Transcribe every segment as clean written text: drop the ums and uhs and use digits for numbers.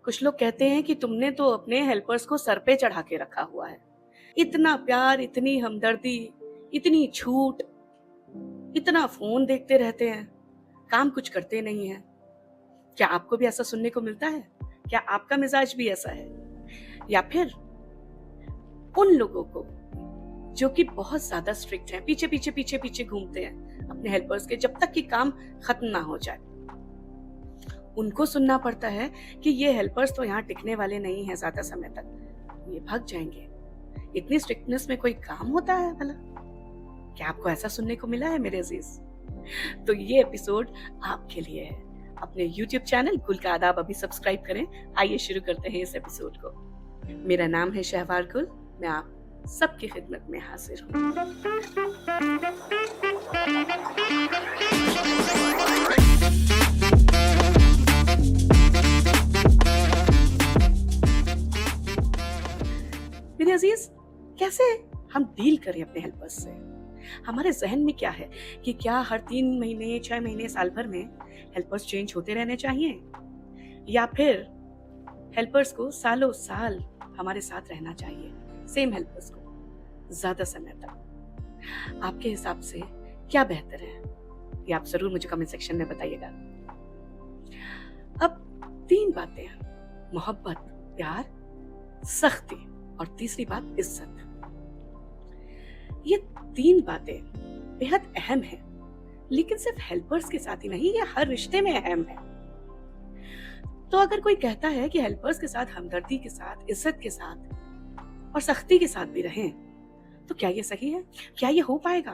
कुछ लोग कहते हैं कि तुमने तो अपने हेल्पर्स को सर पे चढ़ा के रखा हुआ है। इतना प्यार, इतनी हमदर्दी, इतनी छूट, इतना फोन देखते रहते हैं, काम कुछ करते नहीं हैं। क्या आपको भी ऐसा सुनने को मिलता है? क्या आपका मिजाज भी ऐसा है? या फिर उन लोगों को जो कि बहुत ज्यादा स्ट्रिक्ट हैं, पीछे पीछे पीछे पीछे घूमते हैं अपने हेल्पर्स के, जब तक कि काम खत्म ना हो जाए, उनको सुनना पड़ता है कि ये हेल्पर्स तो यहाँ टिकने वाले नहीं हैं ज्यादा समय तक, ये भाग जाएंगे। इतनी स्ट्रिक्टनेस में कोई काम होता है भला? क्या आपको ऐसा सुनने को मिला है मेरे अजीज? तो ये एपिसोड आपके लिए है। अपने YouTube चैनल गुल का आदाब अभी सब्सक्राइब करें। आइए शुरू करते हैं इस एपिसोड को। मेरा नाम है शहवार गुल, मैं आप सबकी खिदमत में हाजिर हूँ। मेरे अजीज, कैसे हम डील करें अपने हेल्पर्स से? हमारे जहन में क्या है कि क्या हर 3 महीने, 6 महीने, साल भर में हेल्पर्स चेंज होते रहने चाहिए, या फिर हेल्पर्स को सालों साल हमारे साथ रहना चाहिए, सेम हेल्पर्स को ज्यादा समय तक? आपके हिसाब से क्या बेहतर है, ये आप जरूर मुझे कमेंट सेक्शन में बताइएगा। अब 3 बातें हैं: मोहब्बत, प्यार, सख्ती, और तीसरी बात इज्जत। ये 3 बातें बेहद अहम हैं, लेकिन सिर्फ हेल्पर्स के साथ ही नहीं, ये हर रिश्ते में अहम है। तो अगर कोई कहता है कि हेल्पर्स के साथ हमदर्दी के साथ, इज्जत के साथ और सख्ती के साथ भी रहें, तो क्या ये सही है? क्या ये हो पाएगा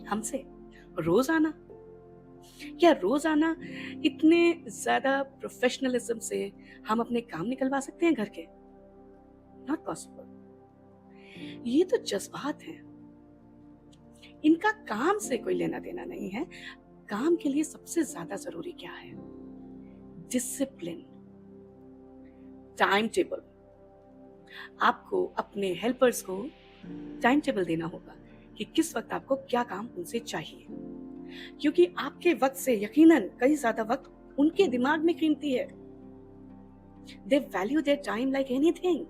हमसे रोजाना? क्या रोजाना इतने ज्यादा प्रोफेशनलिज्म से हम अपने काम निकलवा सकते हैं घर के? Not possible. ये तो जज्बात हैं, इनका काम से कोई लेना देना नहीं है। काम के लिए सबसे ज्यादा जरूरी क्या है? Discipline, time table. आपको अपने हेल्पर्स को टाइम टेबल देना होगा कि किस वक्त आपको क्या काम उनसे चाहिए, क्योंकि आपके वक्त से यकीनन कई ज्यादा वक्त उनके दिमाग में कीमती है। दे value their time like anything,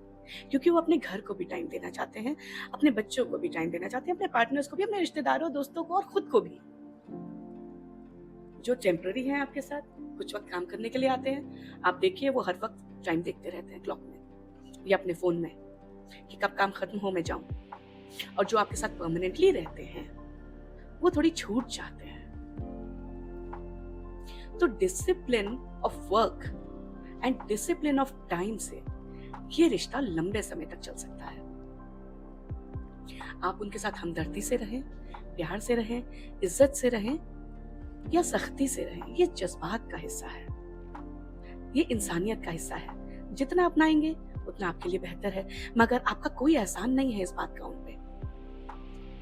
क्योंकि वो अपने घर को भी टाइम देना चाहते हैं, अपने बच्चों को भी टाइम देना चाहते हैं, अपने पार्टनर्स को भी, अपने रिश्तेदारों, दोस्तों को और खुद को भी। जो टेम्पररी हैं आपके साथ, कुछ वक्त काम करने के लिए आते हैं, आप देखिए वो हर वक्त टाइम देखते रहते हैं क्लॉक में या अपने फोन में कि कब काम खत्म हो मैं जाऊं। और जो आपके साथ परमानेंटली रहते हैं, वो थोड़ी छूट चाहते हैं। तो discipline of work and discipline of time से ये रिश्ता लंबे समय तक चल सकता है। आप उनके साथ हमदर्दी से रहें, प्यार से रहें, इज्जत से रहें या सख्ती से रहें, ये जज्बात का हिस्सा है, ये इंसानियत का हिस्सा है। जितना अपनाएंगे उतना आपके लिए बेहतर है, मगर आपका कोई एहसान नहीं है इस बात का उन पे।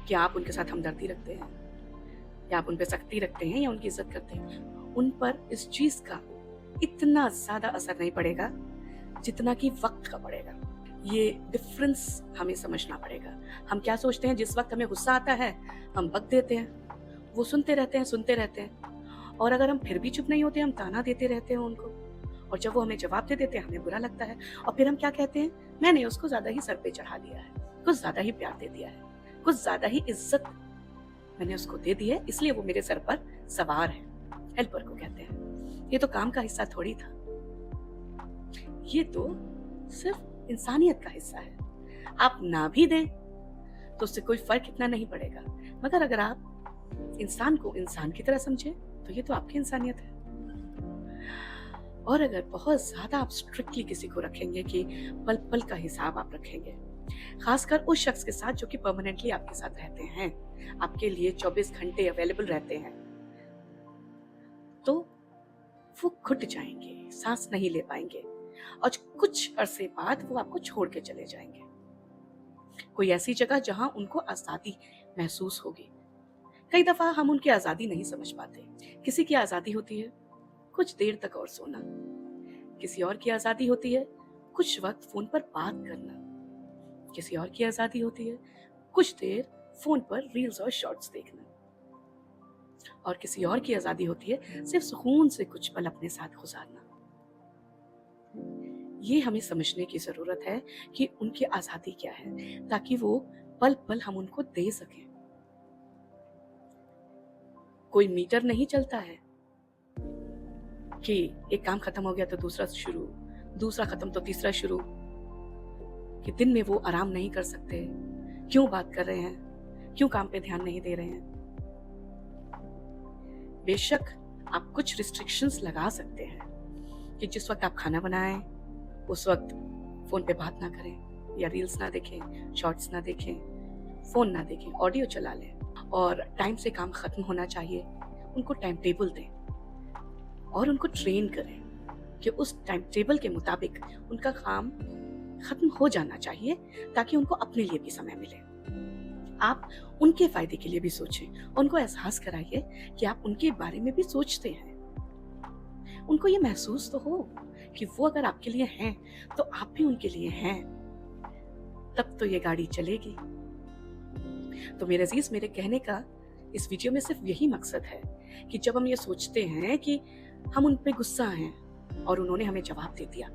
क्या आप उनके साथ हमदर्दी रखते हैं, या आप उन पे सख्ती रखते हैं, या उनकी इज्जत करते हैं? उन पर इस चीज का इतना ज्यादा असर नहीं पड़ेगा जितना कि वक्त का पड़ेगा। ये डिफरेंस हमें समझना पड़ेगा। हम क्या सोचते हैं, जिस वक्त हमें गुस्सा आता है हम वक्त देते हैं, वो सुनते रहते हैं, और अगर हम फिर भी चुप नहीं होते, हम ताना देते रहते हैं उनको, और जब वो हमें जवाब दे देते हैं हमें बुरा लगता है, और फिर हम क्या कहते हैं, मैंने उसको ज्यादा ही सर पे चढ़ा दिया है, कुछ ज्यादा ही प्यार दे दिया है, कुछ ज्यादा ही इज्जत मैंने उसको दे दी है, इसलिए वो मेरे सर पर सवार है। हेल्पर को कहते हैं। ये तो काम का हिस्सा थोड़ी था, ये तो सिर्फ इंसानियत का हिस्सा है। आप ना भी दें तो उससे कोई फर्क इतना नहीं पड़ेगा, मगर अगर आप इंसान को इंसान की तरह समझें तो ये तो आपकी इंसानियत है। और अगर बहुत ज्यादा आप स्ट्रिक्टली किसी को रखेंगे कि पल पल का हिसाब आप रखेंगे, खासकर उस शख्स के साथ जो कि परमानेंटली आपके साथ रहते हैं, आपके लिए 24 घंटे अवेलेबल रहते हैं, तो वो घुट जाएंगे, सांस नहीं ले पाएंगे, और कुछ अरसे बाद वो आपको छोड़ के चले जाएंगे कोई ऐसी जगह जहां उनको आजादी महसूस होगी। कई दफा हम उनकी आजादी नहीं समझ पाते। किसी की आजादी होती है कुछ देर तक और सोना, किसी और की आजादी होती है कुछ वक्त फोन पर बात करना, किसी और की आजादी होती है कुछ देर फोन पर रील्स और शॉर्ट्स देखना, और किसी और की आजादी होती है सिर्फ सुकून से कुछ पल अपने साथ गुजारना। ये हमें समझने की ज़रूरत है कि उनकी आज़ादी क्या है, ताकि वो पल-पल हम उनको दे सकें। कोई मीटर नहीं चलता है कि एक काम खत्म हो गया तो दूसरा शुरू, दूसरा खत्म तो तीसरा शुरू, कि दिन में वो आराम नहीं कर सकते, क्यों बात कर रहे हैं, क्यों काम पे ध्यान नहीं दे रहे हैं। बेशक आप कुछ रिस्ट्रिक्शंस लगा सकते हैं कि जिस वक्त आप खाना बनाएं उस वक्त फोन पे बात ना करें, या रील्स ना देखें, शॉर्ट्स ना देखें, फोन ना देखें, ऑडियो चला लें, और टाइम से काम खत्म होना चाहिए। उनको टाइम टेबल दें और उनको ट्रेन करें कि उस टाइम टेबल के मुताबिक उनका काम खत्म हो जाना चाहिए, ताकि उनको अपने लिए भी समय मिले। आप उनके फायदे के लिए भी सोचें, उनको एहसास कराइए कि आप उनके बारे में भी सोचते हैं। उनको ये महसूस तो हो कि वो अगर आपके लिए हैं तो आप भी उनके लिए हैं, तब तो ये गाड़ी चलेगी। तो मेरे अजीज, मेरे कहने का इस वीडियो में सिर्फ यही मकसद है कि जब हम ये सोचते हैं कि हम उन पे गुस्सा हैं और उन्होंने हमें जवाब दे दिया,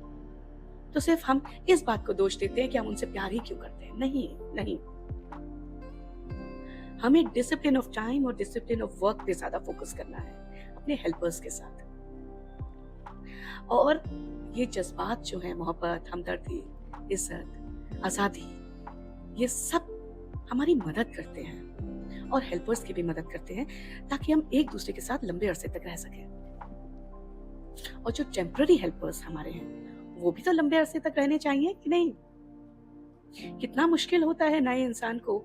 तो सिर्फ हम इस बात को दोष देते हैं कि हम उनसे प्यार ही क्यों करते हैं। नहीं नहीं, हमें डिसिप्लिन ऑफ टाइम और डिसिप्लिन ऑफ वर्क पे ज्यादा फोकस करना है अपने हेल्पर्स के साथ। और ये जज्बात जो है, मोहब्बत, हमदर्दी, इज्जत, आजादी, ये सब हमारी मदद करते हैं और हेल्पर्स की भी मदद करते हैं, ताकि हम एक दूसरे के साथ लंबे अरसे तक रह सकें। और जो टेम्पररी हेल्पर्स हमारे हैं, वो भी तो लंबे अरसे तक रहने चाहिए कि नहीं। कितना मुश्किल होता है नए इंसान को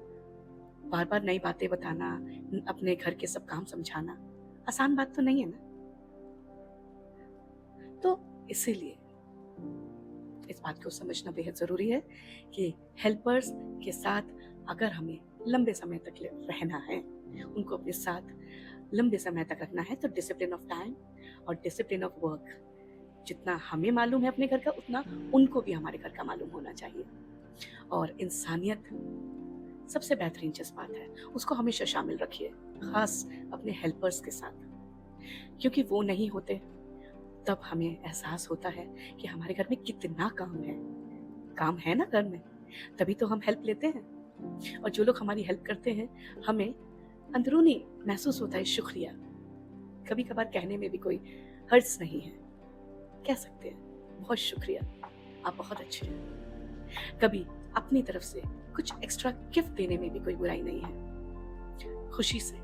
बार बार नई बातें बताना, अपने घर के सब काम समझाना, आसान बात तो नहीं है ना। तो इसीलिए इस बात को समझना बेहद जरूरी है कि हेल्पर्स के साथ अगर हमें लंबे समय तक रहना है, उनको अपने साथ लंबे समय तक रखना है, तो डिसिप्लिन ऑफ टाइम और डिसिप्लिन ऑफ वर्क, जितना हमें मालूम है अपने घर का, उतना उनको भी हमारे घर का मालूम होना चाहिए। और इंसानियत सबसे बेहतरीन जज्बात है, उसको हमेशा शामिल रखिए, खास अपने हेल्पर्स के साथ, क्योंकि वो नहीं होते तब हमें एहसास होता है कि हमारे घर में कितना काम है ना घर में, तभी तो हम हेल्प लेते हैं। और जो लोग हमारी हेल्प करते हैं, हमें अंदरूनी महसूस होता है शुक्रिया। कभी कभार कहने में भी कोई हर्ज नहीं है, कह सकते हैं बहुत शुक्रिया, आप बहुत अच्छे हैं। कभी अपनी तरफ से कुछ एक्स्ट्रा गिफ्ट देने में भी कोई बुराई नहीं है। खुशी से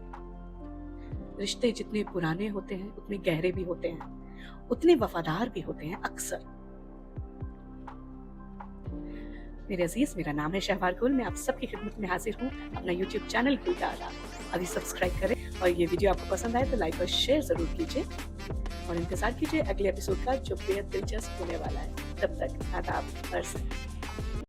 रिश्ते जितने पुराने होते हैं उतने गहरे भी होते हैं, उतने वफादार भी होते हैं अक्सर। मेरे अजीज, मेरा नाम है शहवार गुल, मैं आप सबकी खिदमत में हाजिर हूँ अपना YouTube चैनल गुलदारा। अभी सब्सक्राइब करें, और ये वीडियो आपको पसंद आए तो लाइक और शेयर जरूर कीजिए, और इंतजार कीजिए अगले एपिसोड का, जो बेहद दिलचस्प होने वाला है। तब तक आदाब, अर्ज़।